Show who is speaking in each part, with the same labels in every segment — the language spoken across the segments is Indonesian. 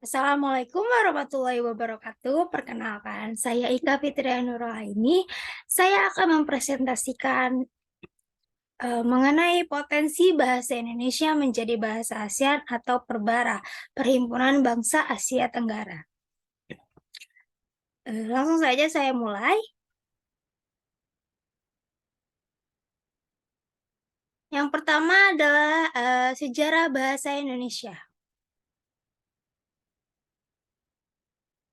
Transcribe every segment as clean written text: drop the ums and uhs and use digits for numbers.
Speaker 1: Assalamualaikum warahmatullahi wabarakatuh. Perkenalkan, saya Ika Fitria Nurulaini. Saya akan mempresentasikan mengenai potensi bahasa Indonesia menjadi bahasa ASEAN atau Perbara, Perhimpunan Bangsa Asia Tenggara. Langsung saja saya mulai. Yang pertama adalah sejarah bahasa Indonesia.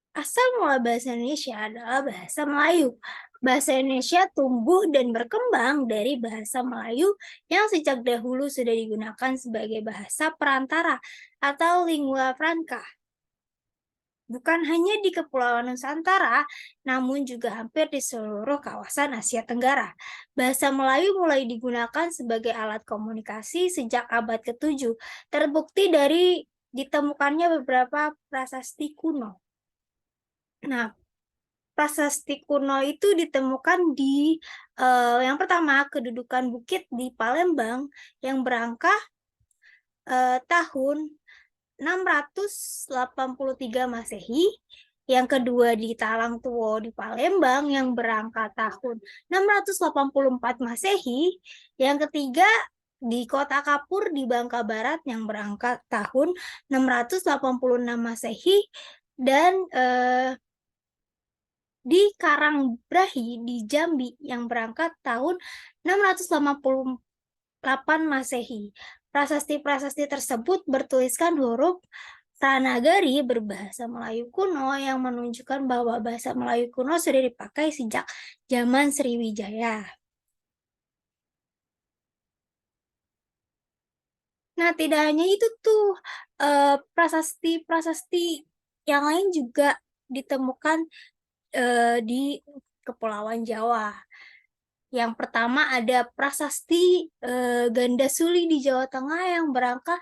Speaker 1: Asal mula bahasa Indonesia adalah bahasa Melayu. Bahasa Indonesia tumbuh dan berkembang dari bahasa Melayu yang sejak dahulu sudah digunakan sebagai bahasa perantara atau lingua franca. Bukan hanya di Kepulauan Nusantara, namun juga hampir di seluruh kawasan Asia Tenggara. Bahasa Melayu mulai digunakan sebagai alat komunikasi sejak abad ke-7, terbukti dari ditemukannya beberapa prasasti kuno. Nah, prasasti kuno itu ditemukan di yang pertama kedudukan bukit di Palembang yang berangka tahun 683 Masehi, yang kedua di Talangtuo di Palembang yang berangka tahun 684 Masehi, yang ketiga di Kota Kapur di Bangka Barat yang berangkat tahun 686 Masehi, dan di Karangbrahi di Jambi yang berangkat tahun 688 Masehi. Prasasti-prasasti tersebut bertuliskan huruf Pranagari berbahasa Melayu kuno yang menunjukkan bahwa bahasa Melayu kuno sudah dipakai sejak zaman Sriwijaya. Nah, tidak hanya itu tuh, prasasti-prasasti yang lain juga ditemukan di Kepulauan Jawa. Yang pertama ada prasasti Gandasuli di Jawa Tengah yang berangkat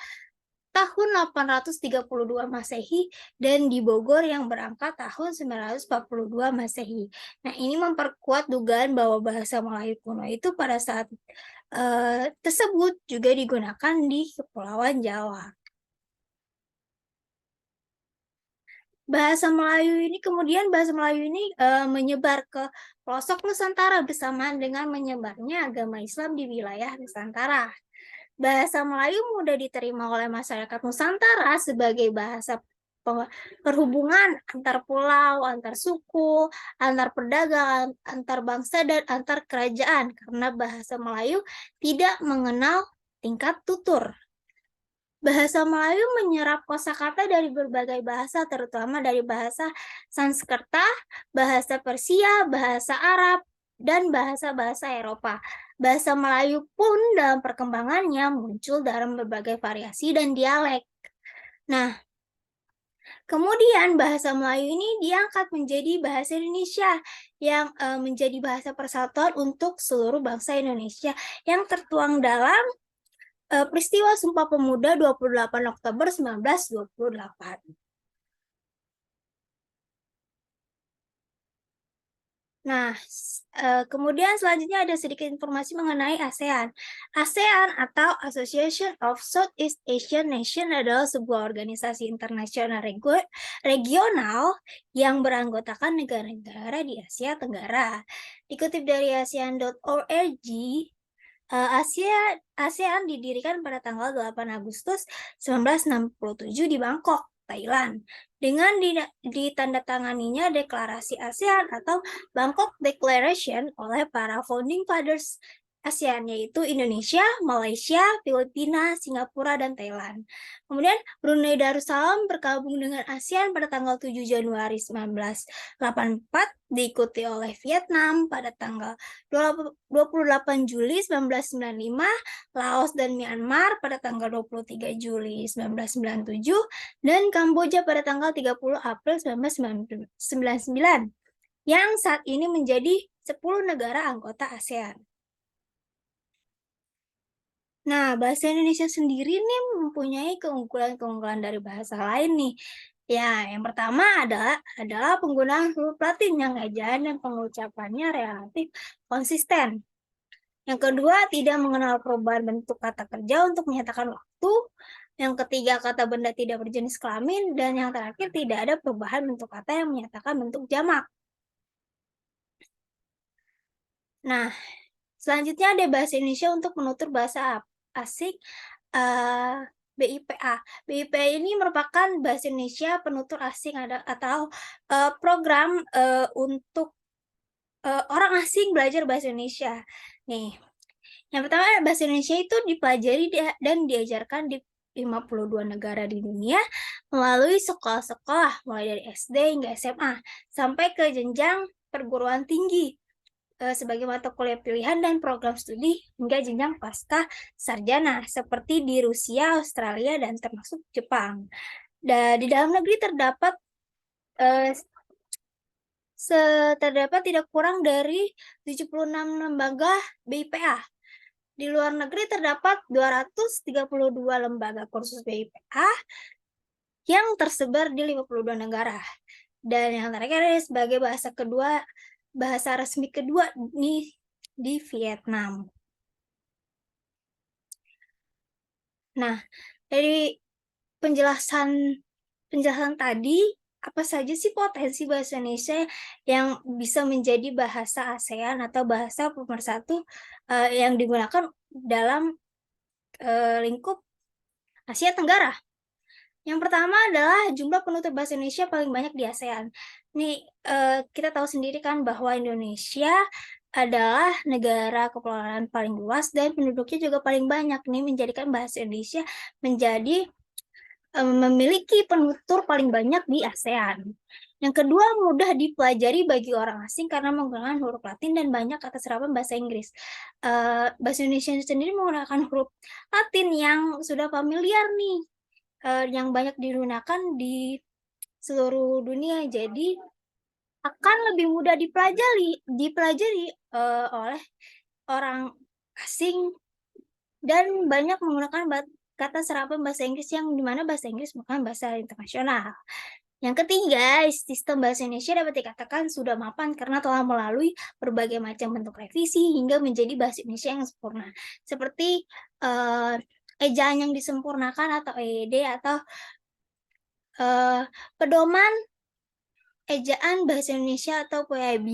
Speaker 1: tahun 832 Masehi dan di Bogor yang berangkat tahun 942 Masehi. Nah, ini memperkuat dugaan bahwa bahasa Melayu kuno itu pada saat tersebut juga digunakan di Kepulauan Jawa. Bahasa Melayu ini menyebar ke pelosok Nusantara bersamaan dengan menyebarnya agama Islam di wilayah Nusantara. Bahasa Melayu mudah diterima oleh masyarakat Nusantara sebagai bahasa perhubungan antar pulau, antar suku, antar perdagangan, antar bangsa, dan antar kerajaan karena bahasa Melayu tidak mengenal tingkat tutur. Bahasa Melayu menyerap kosakata dari berbagai bahasa, terutama dari bahasa Sanskerta, bahasa Persia, bahasa Arab, dan bahasa-bahasa Eropa. Bahasa Melayu pun dalam perkembangannya muncul dalam berbagai variasi dan dialek. Nah, kemudian bahasa Melayu ini diangkat menjadi bahasa Indonesia yang menjadi bahasa persatuan untuk seluruh bangsa Indonesia yang tertuang dalam peristiwa Sumpah Pemuda 28 Oktober 1928. Nah, kemudian selanjutnya ada sedikit informasi mengenai ASEAN. ASEAN atau Association of Southeast Asian Nations adalah sebuah organisasi internasional regional yang beranggotakan negara-negara di Asia Tenggara. Dikutip dari asean.org, ASEAN didirikan pada tanggal 8 Agustus 1967 di Bangkok, Thailand, dengan ditandatanganinya Deklarasi ASEAN atau Bangkok Declaration oleh para founding fathers ASEAN, yaitu Indonesia, Malaysia, Filipina, Singapura, dan Thailand. Kemudian Brunei Darussalam bergabung dengan ASEAN pada tanggal 7 Januari 1984, diikuti oleh Vietnam pada tanggal 28 Juli 1995, Laos dan Myanmar pada tanggal 23 Juli 1997, dan Kamboja pada tanggal 30 April 1999, yang saat ini menjadi 10 negara anggota ASEAN. Nah, bahasa Indonesia sendiri nih mempunyai keunggulan-keunggulan dari bahasa lain nih. Ya, yang pertama adalah penggunaan huruf Latin yang ejaan dan pengucapannya relatif konsisten. Yang kedua, tidak mengenal perubahan bentuk kata kerja untuk menyatakan waktu. Yang ketiga, kata benda tidak berjenis kelamin. Dan yang terakhir, tidak ada perubahan bentuk kata yang menyatakan bentuk jamak. Nah, selanjutnya ada bahasa Indonesia untuk penutur bahasa asing, BIPA. BIPA ini merupakan bahasa Indonesia penutur asing atau program untuk orang asing belajar bahasa Indonesia. Nih, yang pertama, bahasa Indonesia itu dipelajari dan diajarkan di 52 negara di dunia melalui sekolah-sekolah mulai dari SD hingga SMA sampai ke jenjang perguruan tinggi sebagai mata kuliah pilihan dan program studi hingga jenjang pasca sarjana seperti di Rusia, Australia, dan termasuk Jepang. Dan di dalam negeri terdapat tidak kurang dari 76 lembaga BIPA. Di luar negeri terdapat 232 lembaga kursus BIPA yang tersebar di 52 negara. Dan yang terakhir sebagai bahasa resmi kedua di Vietnam. Nah, dari penjelasan tadi, apa saja sih potensi bahasa Indonesia yang bisa menjadi bahasa ASEAN atau bahasa pemersatu yang digunakan dalam lingkup Asia Tenggara? Yang pertama adalah jumlah penutur bahasa Indonesia paling banyak di ASEAN. Nih, kita tahu sendiri kan bahwa Indonesia adalah negara kepulauan paling luas dan penduduknya juga paling banyak. Nih menjadikan bahasa Indonesia menjadi memiliki penutur paling banyak di ASEAN. Yang kedua, mudah dipelajari bagi orang asing karena menggunakan huruf Latin dan banyak kata serapan bahasa Inggris. Bahasa Indonesia sendiri menggunakan huruf Latin yang sudah familiar nih, yang banyak digunakan di seluruh dunia. Jadi akan lebih mudah dipelajari oleh orang asing dan banyak menggunakan kata serapan bahasa Inggris yang dimana bahasa Inggris bukan bahasa internasional. Yang ketiga, sistem bahasa Indonesia dapat dikatakan sudah mapan karena telah melalui berbagai macam bentuk revisi hingga menjadi bahasa Indonesia yang sempurna. Seperti ejaan yang disempurnakan atau EYD atau pedoman ejaan bahasa Indonesia atau PAB.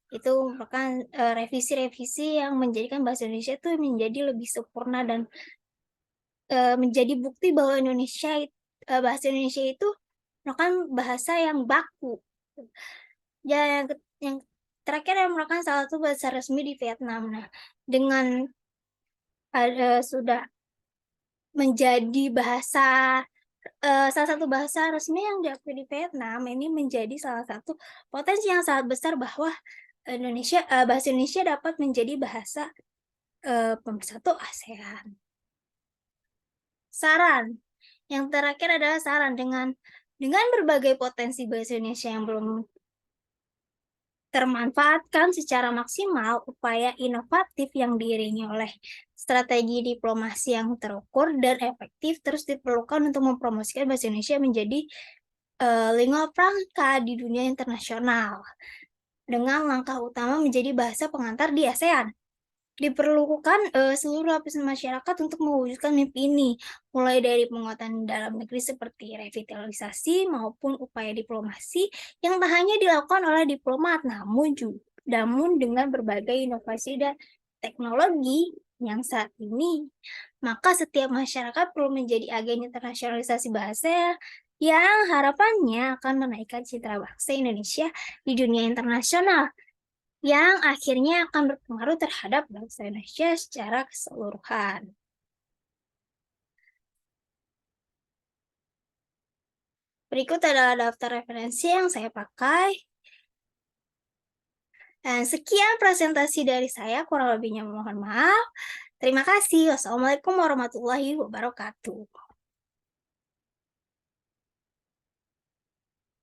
Speaker 1: Itu merupakan revisi-revisi yang menjadikan bahasa Indonesia itu menjadi lebih sempurna dan menjadi bukti bahwa bahasa Indonesia itu merupakan bahasa yang baku. Ya, yang terakhir yang merupakan salah satu bahasa resmi di Vietnam. Nah, dengan sudah menjadi salah satu bahasa resmi yang diakui di Vietnam, ini menjadi salah satu potensi yang sangat besar bahwa bahasa Indonesia dapat menjadi bahasa pemersatu ASEAN. Saran. Yang terakhir adalah saran dengan berbagai potensi bahasa Indonesia yang belum termanfaatkan secara maksimal, upaya inovatif yang diiringi oleh strategi diplomasi yang terukur dan efektif terus diperlukan untuk mempromosikan bahasa Indonesia menjadi lingua franca di dunia internasional dengan langkah utama menjadi bahasa pengantar di ASEAN. Diperlukan seluruh lapisan masyarakat untuk mewujudkan mimpi ini, mulai dari penguatan dalam negeri seperti revitalisasi maupun upaya diplomasi yang tak hanya dilakukan oleh diplomat, namun dengan berbagai inovasi dan teknologi yang saat ini. Maka setiap masyarakat perlu menjadi agen internasionalisasi bahasa yang harapannya akan menaikkan citra bangsa Indonesia di dunia internasional, yang akhirnya akan berpengaruh terhadap bangsa Indonesia secara keseluruhan. Berikut adalah daftar referensi yang saya pakai. Dan sekian presentasi dari saya, kurang lebihnya mohon maaf. Terima kasih. Wassalamualaikum warahmatullahi wabarakatuh.